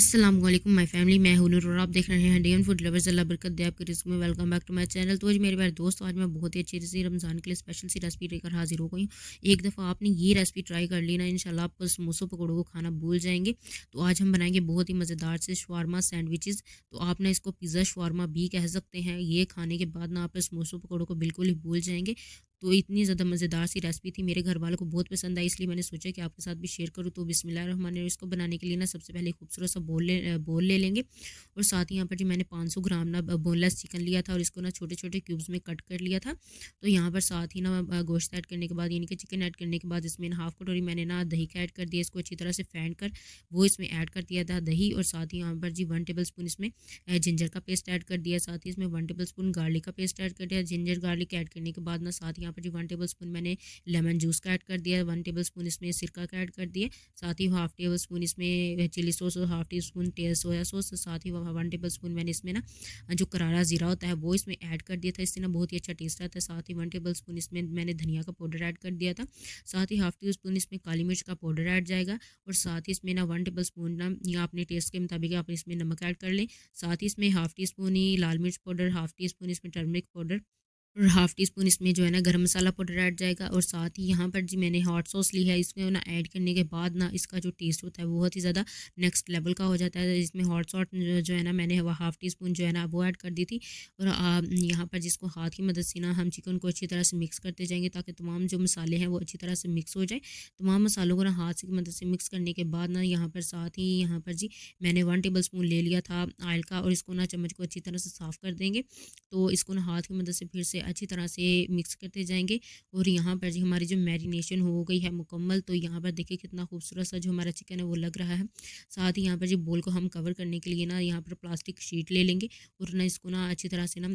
अस्सलाम वालेकुम my family, मैं हूं नूर और आप देख रहे हैं डीएन फूड लवर्स। अल्लाह बरकत दे आपके रिस्क में। Welcome back to my channel. तो आज मेरे प्यारे दोस्तों, आज मैं बहुत ही अच्छी सी रमज़ान के लिए स्पेशल सी रेसिपी लेकर हाजिर हो गई हूँ। एक दफ़ा आपने ये रेसिपी ट्राई कर ली ना, इंशाल्लाह आप समोसों पकौड़ों को खाना भूल जाएंगे। तो आज हम बनाएंगे बहुत ही मज़ेदार से शवारमा सैंडविचेस। तो आप ना इसको पिज़्ज़ा शवारमा भी कह सकते हैं। ये खाने के बाद ना आप समोसों पकौड़ों को बिल्कुल ही भूल जाएंगे। तो इतनी ज़्यादा मज़ेदार सी रेसिपी थी, मेरे घर वालों को बहुत पसंद आई, इसलिए मैंने सोचा कि आपके साथ भी शेयर करूँ। तो बिस्मिल्लाहिर्रहमानिर्रहीम। इसको बनाने के लिए ना सबसे पहले खूबसूरत सा बोल ले लेंगे। और साथ ही यहाँ पर जी मैंने 500 ग्राम ना बोनलेस चिकन लिया था और इसको ना छोटे छोटे क्यूब्स में कट कर लिया था। तो यहाँ पर साथ ही ना गोश्त ऐड करने के बाद, यानी कि चिकन ऐड करने के बाद, इसमें ना हाफ कटोरी मैंने ना दही का ऐड कर दिया। इसको अच्छी तरह से फेंट कर वो इसमें ऐड कर दिया था दही। और साथ ही यहाँ पर जी 1 टेबल स्पून इसमें जिंजर का पेस्ट ऐड कर दिया। साथ ही इसमें 1 टेबल स्पून गार्लिक का पेस्ट ऐड कर दिया। जिंजर गार्लिक ऐड करने के बाद ना साथ ही यहाँ पर जी 1 टेबल स्पून मैंने लेमन जूस का ऐड कर दिया। 1 टेबल स्पून इसमें सिरका का ऐड कर दिया। साथ ही हाफ टेबल स्पून इसमें चिली सॉस और half tea spoon soya sauce. साथ ही 1 टेबल स्पून मैंने इसमें ना जो करारा जीरा होता है वो इसमें ऐड कर दिया था। इससे ना बहुत ही अच्छा टेस्ट आता है। साथ ही 1 टेबल स्पून इसमें मैंने धनिया का पाउडर ऐड कर दिया था। साथ ही हाफ टी स्पून इसमें काली मिर्च का पाउडर ऐड जाएगा। और साथ ही इसमें ना 1 टेबल स्पून ना या अपने टेस्ट के मुताबिक आप इसमें नमक ऐड कर लें। साथ ही इसमें हाफ टी स्पून ही लाल मिर्च पाउडर, हाफ टी स्पून इसमें टर्मरिक पाउडर और हाफ टी स्पून इसमें जो है ना गरम मसाला पाउडर ऐड जाएगा। और साथ ही यहाँ पर जी मैंने हॉट सॉस ली है। इसमें ना ऐड करने के बाद ना इसका जो टेस्ट होता है वो बहुत ही ज़्यादा नेक्स्ट लेवल का हो जाता है। इसमें हॉट सॉस जो है ना मैंने वो हाफ टी स्पून जो है ना वो ऐड कर दी थी। और यहाँ पर जिसको हाथ की मदद से ना हम चिकन को अच्छी तरह से मिक्स करते जाएंगे, ताकि तमाम जो मसाले हैं वो अच्छी तरह से मिक्स हो जाए। तमाम मसालों को ना हाथ की मदद से मिक्स करने के बाद ना यहाँ पर साथ ही यहाँ पर जी मैंने 1 टेबल स्पून ले लिया था ऑयल का। और इसको ना चम्मच को अच्छी तरह से साफ़ कर देंगे। तो इसको ना हाथ की मदद से फिर से अच्छी तरह से मिक्स करते जाएंगे। और यहाँ पर जी हमारी जो मैरिनेशन हो गई है मुकम्मल। तो यहाँ पर देखिए कितना खूबसूरत सा जो हमारा चिकन है वो लग रहा है। साथ ही यहाँ पर जी बोल को हम कवर करने के लिए ना यहाँ पर प्लास्टिक शीट ले लेंगे। और ना इसको ना अच्छी तरह से ना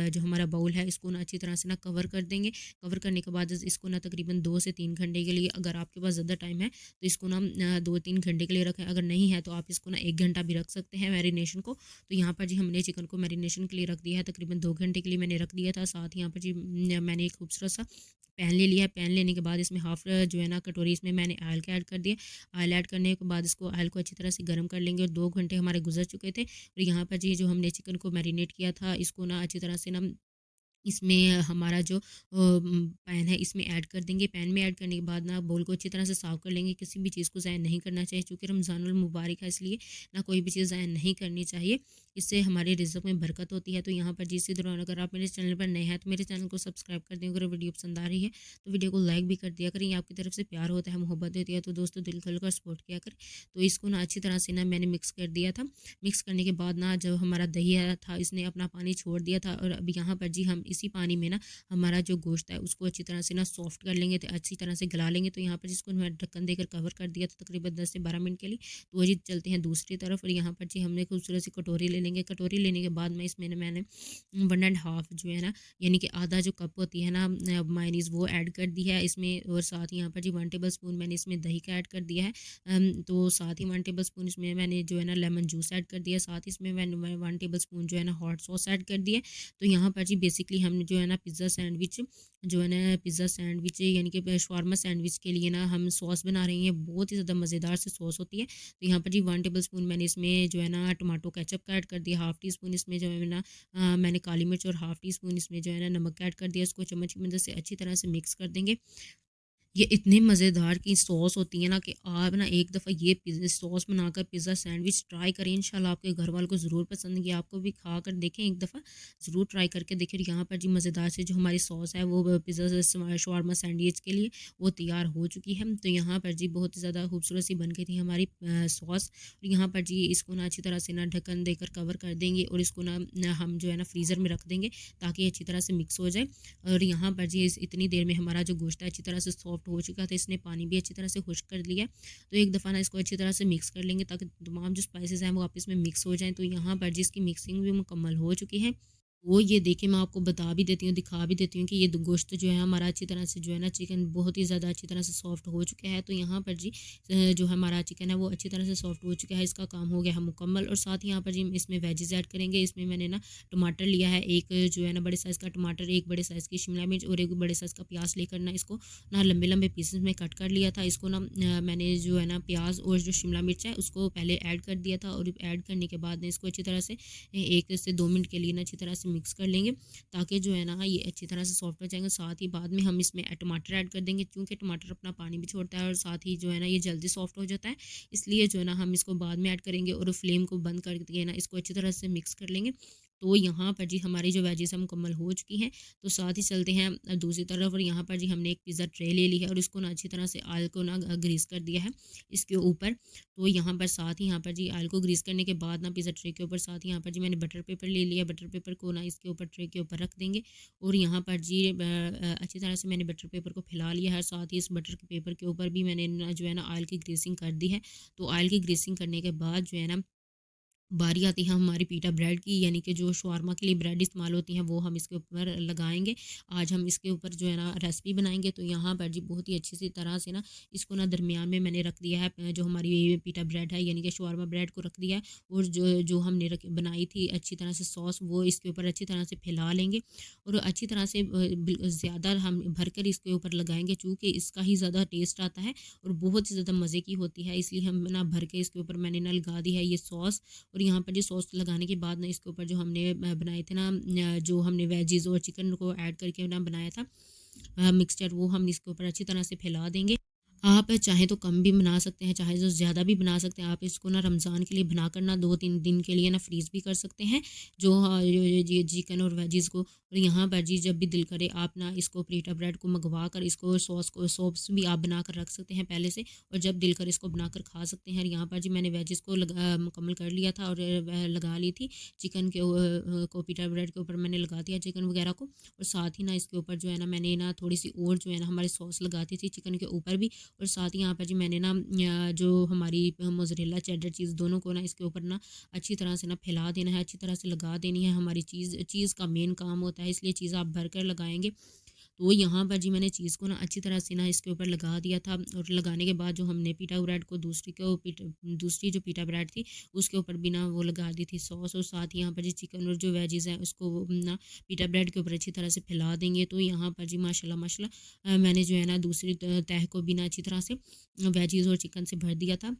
जो हमारा बाउल है इसको ना अच्छी तरह से ना कवर कर देंगे। कवर करने के बाद इसको ना तकरीबन 2 से 3 घंटे के लिए, अगर आपके पास ज़्यादा टाइम है तो इसको ना 2-3 घंटे के लिए रखें। अगर नहीं है तो आप इसको ना 1 घंटा भी रख सकते हैं मैरिनेशन को। तो यहाँ पर जी हमने चिकन को मैरिनेशन के लिए रख दिया है, तकरीबन 2 घंटे के लिए मैंने रख दिया था। साथ ही यहाँ पर जी मैंने एक खूबसूरत सा पैन ले लिया है। पैन लेने के बाद इसमें हाफ जो है ना कटोरी इसमें मैंने ऑयल का ऐड कर दिया। ऑयल ऐड करने के बाद इसको ऑयल को अच्छी तरह से गर्म कर लेंगे। और 2 घंटे हमारे गुजर चुके थे। और यहाँ पर जी जो हमने चिकन को मैरिनेट किया था इसको ना अच्छी तरह से ना इसमें हमारा जो पैन है इसमें ऐड कर देंगे। पैन में ऐड करने के बाद ना बोल को अच्छी तरह से साफ़ कर लेंगे। किसी भी चीज़ को ज़ाया नहीं करना चाहिए, चूँकि रमज़ानुल मुबारक है इसलिए ना कोई भी चीज़ ज़ाया नहीं करनी चाहिए। इससे हमारे रिज़्क़ में बरकत होती है। तो यहाँ पर जी इसी दौरान अगर आप मेरे चैनल पर नए हैं तो मेरे चैनल को सब्सक्राइब कर दें। अगर वीडियो पसंद आ रही है तो वीडियो को लाइक भी कर दिया करें। ये आपकी तरफ से प्यार होता है, मोहब्बत होती है, तो दोस्तों दिल खोल कर सपोर्ट किया करें। तो इसको ना अच्छी तरह से ना मैंने मिक्स कर दिया था। मिक्स करने के बाद ना जब हमारा दही आया था इसने अपना पानी छोड़ दिया था। और अब यहाँ पर जी हम इसी पानी में ना हमारा जो गोश्त है उसको अच्छी तरह से ना सॉफ्ट कर लेंगे, तो अच्छी तरह से गला लेंगे। तो यहाँ पर जिसको मैं ढक्कन देकर कवर कर दिया था तकरीबन 10 से 12 मिनट के लिए। तो जी चलते हैं दूसरी तरफ। और यहाँ पर जी हमने खूबसूरत सी कटोरी ले लेंगे। कटोरी लेने के बाद में इसमें मैंने 1.5 जो है ना, यानी कि आधा जो कप होती है ना मायनीज़, वो ऐड कर दी है इसमें। और साथ ही यहाँ पर जी 1 टेबल स्पून मैंने इसमें दही का ऐड कर दिया है। तो साथ ही 1 टेबल स्पून इसमें मैंने जो है ना लेमन जूस ऐड कर दिया। साथ ही इसमें मैंने 1 टेबल स्पून जो है ना हॉट सॉस ऐड कर दिया। तो यहाँ पर जी बेसिकली हम जो है ना पिज़्ज़ा सैंडविच जो है ना पिज़्ज़ा सैंडविच यानी कि शवारमा सैंडविच के लिए ना हम सॉस बना रही हैं। बहुत ही ज़्यादा मज़ेदार से सॉस होती है। तो यहाँ पर जी 1 टेबल स्पून मैंने इसमें जो है ना टमाटो केचप का ऐड कर दिया। हाफ टी स्पून इसमें जो है ना मैंने काली मिर्च और हाफ टी स्पून इसमें जो है ना नमक ऐड कर दिया। इसको चम्मच की मदद से अच्छी तरह से मिक्स कर देंगे। ये इतनी मज़ेदार की सॉस होती है ना कि आप ना एक दफ़ा ये सॉस बनाकर पिज़्ज़ा सैंडविच ट्राई करें। इंशाल्लाह आपके घर वालों को ज़रूर पसंद आएगी। आपको भी खा कर देखें, एक दफ़ा ज़रूर ट्राई करके देखें। यहाँ पर जी मज़ेदार से जो हमारी सॉस है वो पिज़्ज़ा शवारमा सैंडविच के लिए वो तैयार हो चुकी है। तो यहाँ पर जी बहुत ही ज़्यादा खूबसूरत सी बन गई थी हमारी सॉस। और यहाँ पर जी इसको ना अच्छी तरह से ना ढक्कन देकर कवर कर देंगे। और इसको ना हम जो है ना फ्रीज़र में रख देंगे ताकि अच्छी तरह से मिक्स हो जाए। और यहाँ पर जी इतनी देर में हमारा जो गोश्त है अच्छी तरह से सॉफ्ट हो चुका था। इसने पानी भी अच्छी तरह से खुश्क कर लिया। तो एक दफ़ा ना इसको अच्छी तरह से मिक्स कर लेंगे ताकि तमाम जो स्पाइसेस हैं वो आपस में मिक्स हो जाएं। तो यहाँ पर जी इसकी मिक्सिंग भी मुकम्मल हो चुकी है। तो ये देखिए मैं आपको बता भी देती हूँ, दिखा भी देती हूँ कि ये गोश्त जो है हमारा अच्छी तरह से जो है ना चिकन बहुत ही ज़्यादा अच्छी तरह से सॉफ्ट हो चुका है। तो यहाँ पर जी जो हमारा चिकन है वो अच्छी तरह से सॉफ्ट हो चुका है, इसका काम हो गया है मुकम्मल। और साथ ही यहाँ पर जी इसमें वेजिज़ ऐड करेंगे। इसमें मैंने ना टमाटर लिया है, एक जो है ना बड़े साइज़ का टमाटर, एक बड़े साइज़ की शिमला मिर्च और एक बड़े साइज़ का प्याज लेकर ना इसको ना लंबे-लंबे पीसेस में कट कर लिया था। इसको ना मैंने जो है ना प्याज और जो शिमला मिर्च है उसको पहले ऐड कर दिया था और ऐड करने के बाद ना इसको अच्छी तरह से 1 से 2 मिनट के लिए ना अच्छी तरह से मिक्स कर लेंगे, ताकि जो है ना ये अच्छी तरह से सॉफ्ट हो जाएँगे। साथ ही बाद में हम इसमें टमाटर ऐड कर देंगे, क्योंकि टमाटर अपना पानी भी छोड़ता है और साथ ही जो है ना ये जल्दी सॉफ्ट हो जाता है। इसलिए जो है ना हम इसको बाद में ऐड करेंगे और फ्लेम को बंद करके ना इसको अच्छी तरह से मिक्स कर लेंगे। तो यहाँ पर जी हमारी जो वेजिज़ है मुकम्मल हो चुकी हैं। तो साथ ही चलते हैं दूसरी तरफ, और यहाँ पर जी हमने एक पिज़्ज़ा ट्रे ले ली है और इसको ना अच्छी तरह से ऑयल को ना ग्रीस कर दिया है इसके ऊपर। तो यहाँ पर साथ ही यहाँ पर जी ऑयल को ग्रीस करने के बाद ना पिज़्ज़ा ट्रे के ऊपर साथ ही यहाँ पर जी मैंने बटर पेपर ले लिया। बटर पेपर को ना इसके ऊपर ट्रे के ऊपर रख देंगे और यहाँ पर जी अच्छी तरह से मैंने बटर पेपर को फैला लिया है। साथ ही इस बटर के पेपर के ऊपर भी मैंने जो है ना ऑयल की ग्रीसिंग कर दी है। तो ऑयल की ग्रीसिंग करने के बाद जो है ना बारी आती है हमारी पीटा ब्रेड की, यानी कि जो शवारमा के लिए ब्रेड इस्तेमाल होती हैं वो हम इसके ऊपर लगाएंगे। आज हम इसके ऊपर जो है ना रेसिपी बनाएंगे। तो यहाँ पर जी बहुत ही अच्छी सी तरह से ना इसको ना दरमियान में मैंने रख दिया है, जो हमारी पीटा ब्रेड है यानी कि शवारमा ब्रेड को रख दिया है। और जो जो हमने बनाई थी अच्छी तरह से सॉस वो इसके ऊपर अच्छी तरह से फैला लेंगे और अच्छी तरह से ज़्यादा हम भर कर इसके ऊपर लगाएंगे, चूँकि इसका ही ज़्यादा टेस्ट आता है और बहुत ही ज़्यादा मज़े की होती है। इसलिए हम ना भर के इसके ऊपर मैंने ना लगा दी है ये सॉस। और यहाँ पर ये सॉस लगाने के बाद ना इसके ऊपर जो हमने बनाए थे ना जो हमने वेजीज़ और चिकन को ऐड करके ना बनाया था मिक्सचर, वो हम इसके ऊपर अच्छी तरह से फैला देंगे। आप चाहें तो कम भी बना सकते हैं, चाहे तो ज़्यादा भी बना सकते हैं। आप इसको ना रमज़ान के लिए बनाकर ना 2-3 दिन के लिए ना फ्रीज़ भी कर सकते हैं, जो ये चिकन और वेजिज़ को। और यहाँ पर जी जब भी दिल करे आप ना इसको पीटा ब्रेड को मंगवा कर इसको सॉस भी आप बनाकर रख सकते हैं पहले से, और जब दिल करे इसको बनाकर खा सकते हैं। और यहाँ पर जी मैंने वेजिज़ को मुकम्मल कर लिया था और लगा ली थी चिकन के को पीटा ब्रेड के ऊपर मैंने लगा दिया चिकन वगैरह को। और साथ ही ना इसके ऊपर जो है ना मैंने ना थोड़ी सी और जो है ना हमारी सॉस लगाती थी चिकन के ऊपर भी। और साथ ही यहाँ पर जी मैंने ना जो हमारी मोज़रेला चेडर चीज़ दोनों को ना इसके ऊपर ना अच्छी तरह से ना फैला देना है, अच्छी तरह से लगा देनी है। हमारी चीज़ का मेन काम होता है, इसलिए चीज़ आप भर कर लगाएंगे। तो यहाँ पर जी मैंने चीज़ को ना अच्छी तरह से ना इसके ऊपर लगा दिया था। और लगाने के बाद जो हमने पीटा ब्रेड को दूसरी जो पीटा ब्रेड थी उसके ऊपर भी ना वो लगा दी थी सॉस। और साथ ही यहाँ पर जी चिकन और जो वेजीज़ हैं उसको वो ना पीटा ब्रेड के ऊपर अच्छी तरह से फैला देंगे। तो यहाँ पर जी माशाल्लाह माशाल्लाह मैंने जो है ना दूसरी तह को भी ना अच्छी तरह से वेजीज़ और चिकन से भर दिया था।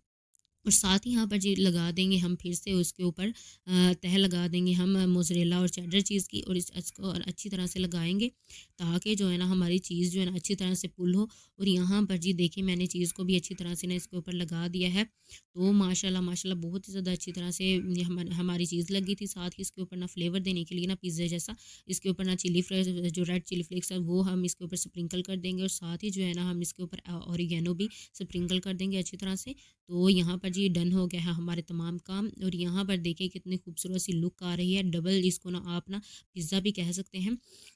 और साथ ही यहाँ पर जी लगा देंगे हम फिर से उसके ऊपर तह लगा देंगे हम मोज़रेला और चेडर चीज़ की, और इसको और अच्छी तरह से लगाएंगे, ताकि जो है ना हमारी चीज़ जो है ना अच्छी तरह से पुल हो। और यहाँ पर जी देखिए मैंने चीज़ को भी अच्छी तरह से ना इसके ऊपर लगा दिया है। तो माशाल्लाह माशाल्लाह बहुत ही ज़्यादा अच्छी तरह से ये हमारी चीज़ लगी थी। साथ ही इसके ऊपर ना फ्लेवर देने के लिए ना पिज़्ज़ा जैसा इसके ऊपर ना चिली फ्लेक्स, जो रेड चिली फ्लेक्स है वो हम इसके ऊपर स्प्रिंकल कर देंगे। और साथ ही जो है ना हम इसके ऊपर ऑरिगेनो भी स्प्रिंकल कर देंगे अच्छी तरह से। तो यहाँ पर जी डन हो गया है हमारे तमाम काम। और यहाँ पर देखिए कितनी खूबसूरत सी लुक आ रही है, डबल इसको ना आप ना पिज़्ज़ा भी कह सकते हैं।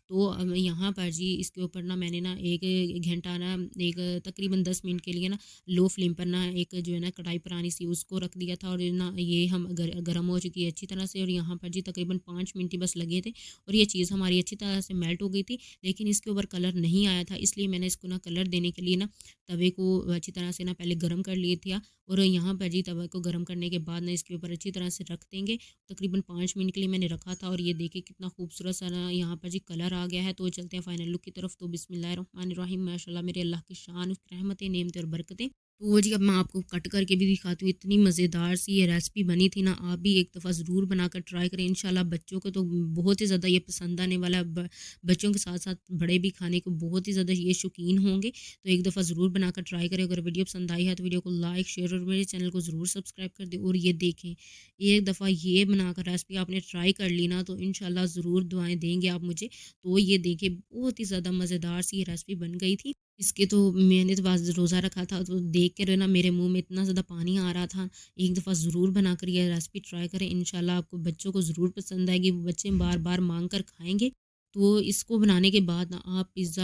तो यहाँ पर जी इसके ऊपर ना मैंने ना 1 घंटा ना एक तकरीबन 10 मिनट के लिए ना लो फ्लेम पर ना एक जो है ना कढ़ाई पुरानी सी उसको रख दिया था। और ना ये हम गर्म हो चुकी है अच्छी तरह से। और यहाँ पर जी तकरीबन 5 मिनट ही बस लगे थे और ये चीज़ हमारी अच्छी तरह से मेल्ट हो गई थी, लेकिन इसके ऊपर कलर नहीं आया था। इसलिए मैंने इसको ना कलर देने के लिए ना तवे को अच्छी तरह से ना पहले गर्म कर लिए थे। और यहाँ पर जी तवे को गर्म करने के बाद ना इसके ऊपर अच्छी तरह से रख देंगे। तकरीबन 5 मिनट के लिए मैंने रखा था और ये देखिए कितना खूबसूरत सा ना यहाँ पर जी कलर आ गया है। तो चलते हैं फाइनल लुक की तरफ। तो बिस्मिल्लाहिर्रहमानिर्रहीम, माशाल्लाह मेरे अल्लाह की शान, उसकी रहमतें, नेमतें और बरकतें। तो वो जी अब मैं आपको कट करके भी दिखाती हूँ, इतनी मज़ेदार सी ये रेसिपी बनी थी ना। आप भी एक दफ़ा ज़रूर बनाकर ट्राई करें, इंशाल्लाह बच्चों को तो बहुत ही ज़्यादा ये पसंद आने वाला है। बच्चों के साथ साथ बड़े भी खाने को बहुत ही ज़्यादा ये शौकीन होंगे। तो एक दफ़ा ज़रूर बनाकर ट्राई करें। अगर वीडियो पसंद आई है तो वीडियो को लाइक शेयर और मेरे चैनल को ज़रूर सब्सक्राइब कर दें। और ये देखें, एक दफ़ा ये बनाकर रेसिपी आपने ट्राई कर ली ना तो इंशाल्लाह ज़रूर दुआएं देंगे आप मुझे। तो ये देखिए बहुत ही ज़्यादा मज़ेदार सी ये रेसिपी बन गई थी। इसके तो मैंने तो आज रोज़ा रखा था, तो देख कर ना मेरे मुँह में इतना ज़्यादा पानी आ रहा था। एक दफ़ा ज़रूर बनाकर ये रेसिपी ट्राई करें, इंशाल्लाह आपको बच्चों को ज़रूर पसंद आएगी। वो बच्चे बार-बार माँग कर खाएँगे। तो इसको बनाने के बाद ना आप इस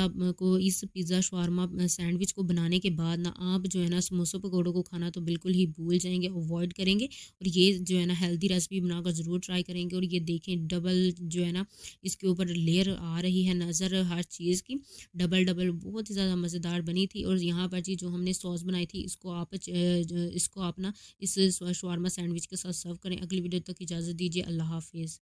पिज़्ज़ा शवारमा सैंडविच को बनाने के बाद ना आप जो है ना समोसा पकौड़ों को खाना तो बिल्कुल ही भूल जाएँगे, अवॉइड करेंगे और ये जो है ना हेल्दी रेसिपी बनाकर ज़रूर ट्राई करेंगे। और ये देखें डबल जो है ना इसके ऊपर लेयर आ रही है नज़र हर चीज़ की, डबल-डबल बहुत ही ज़्यादा मज़ेदार बनी थी। और यहाँ पर जी जो हमने सॉस बनाई थी इसको आप ना इस शवारमा सैंडविच के साथ सर्व करें। अगली वीडियो तक इजाज़त दीजिए। अल्लाह हाफ़िज़।